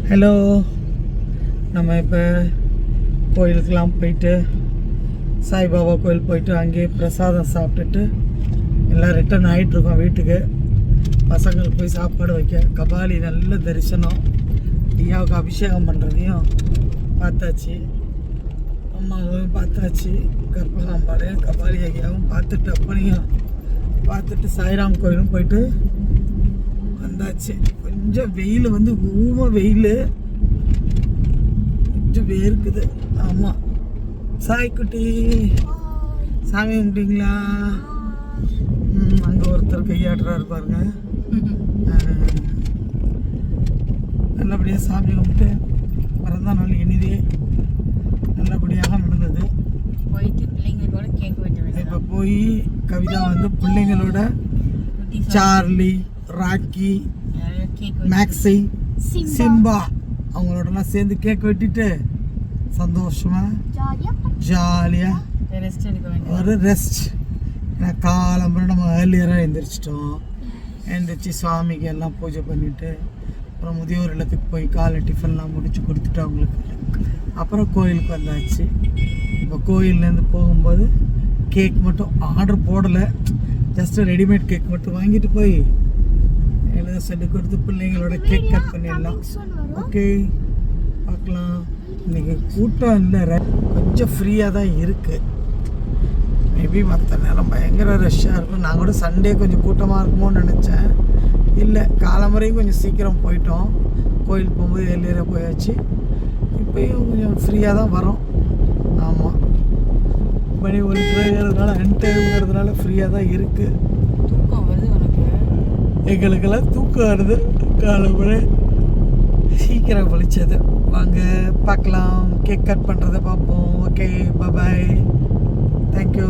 Hello, நம்ம இப்போ கோயிலுக்கெலாம் போயிட்டு சாய்பாபா கோயில் போயிட்டு அங்கேயே பிரசாதம் சாப்பிட்டுட்டு எல்லாம் ரிட்டர்ன் ஆகிட்ருக்கோம் வீட்டுக்கு. பசங்களுக்கு போய் சாப்பாடு வைக்க கபாலி நல்ல தரிசனம். ஐயாவுக்கு அபிஷேகம் பண்ணுறதையும் பார்த்தாச்சு, அம்மாவையும் பார்த்தாச்சு, கற்பகாம்பாளையும் கபாலி ஐயாவும் பார்த்துட்டு அப்பனையும் பார்த்துட்டு சாய்ராம் கோயிலும் போயிட்டு வந்தாச்சு. கொஞ்சம் வெயில் வந்து ஊம வெயில், கொஞ்சம் வேர்க்குது. ஆமாம், சாய்க்குட்டி சாமி கும்பிட்டீங்களா? அங்கே ஒருத்தர் கையாட்டுறாரு பாருங்க. நல்லபடியாக சாமி கும்பிட்டு பிறந்தா நாள் இனிதே நல்லபடியாக நடந்தது. போயிட்டு பிள்ளைங்களோட கேக் வெட்ட இப்போ போய் கவிதா வந்து பிள்ளைங்களோட சார்லி, ராக்கி, மேக்ஸி, சிம்பா அவங்களோடலாம் சேர்ந்து கேக் வெட்டிட்டு சந்தோஷமா ஜாலியாக ஒரு ரெஸ்ட். ஏன்னா காலம்பரம் நம்ம ஏர்லியராக எழுந்திரிச்சிட்டோம். எழுந்திரிச்சு சுவாமிக்கு எல்லாம் பூஜை பண்ணிவிட்டு அப்புறம் முதியோர் இல்லத்துக்கு போய் காலை டிஃபன்லாம் முடிச்சு கொடுத்துட்டு அவங்களுக்கு அப்புறம் கோயிலுக்கு வந்தாச்சு. இப்போ கோயிலேருந்து போகும்போது கேக் மட்டும் ஆர்டர் போடலை, ஜஸ்ட்டு ரெடிமேட் கேக் மட்டும் வாங்கிட்டு போய் எழுத சொல்லி கொடுத்து பிள்ளைங்களோட கேக் கட் பண்ணிடலாம். ஓகே, பார்க்கலாம். இன்றைக்கி கூட்டம் இல்லை, கொஞ்சம் ஃப்ரீயாக தான் இருக்குது. மேபி மற்ற நேரம் பயங்கர ரஷ்ஷாக இருக்கும். நான் கூட சண்டே கொஞ்சம் கூட்டமாக இருக்குமோன்னு நினச்சேன். இல்லை, காலமுறையும் கொஞ்சம் சீக்கிரம் போயிட்டோம். கோயில் போகும்போது எல்லையில் போயாச்சு. இப்போயும் கொஞ்சம் ஃப்ரீயாக தான் வரோம். ஆமாம், மணி 1:30 அன்டைம்ங்கிறதுனால ஃப்ரீயாக தான் இருக்குது. தூக்கம் வருது உனக்கு? எங்களுக்கெல்லாம் தூக்கம் வருது. காலமுறை சீக்கிரம் வலிச்சது. வாங்க பார்க்கலாம், கேக் கட் பண்ணுறதை பார்ப்போம். ஓகே, பாய், தேங்க்யூ.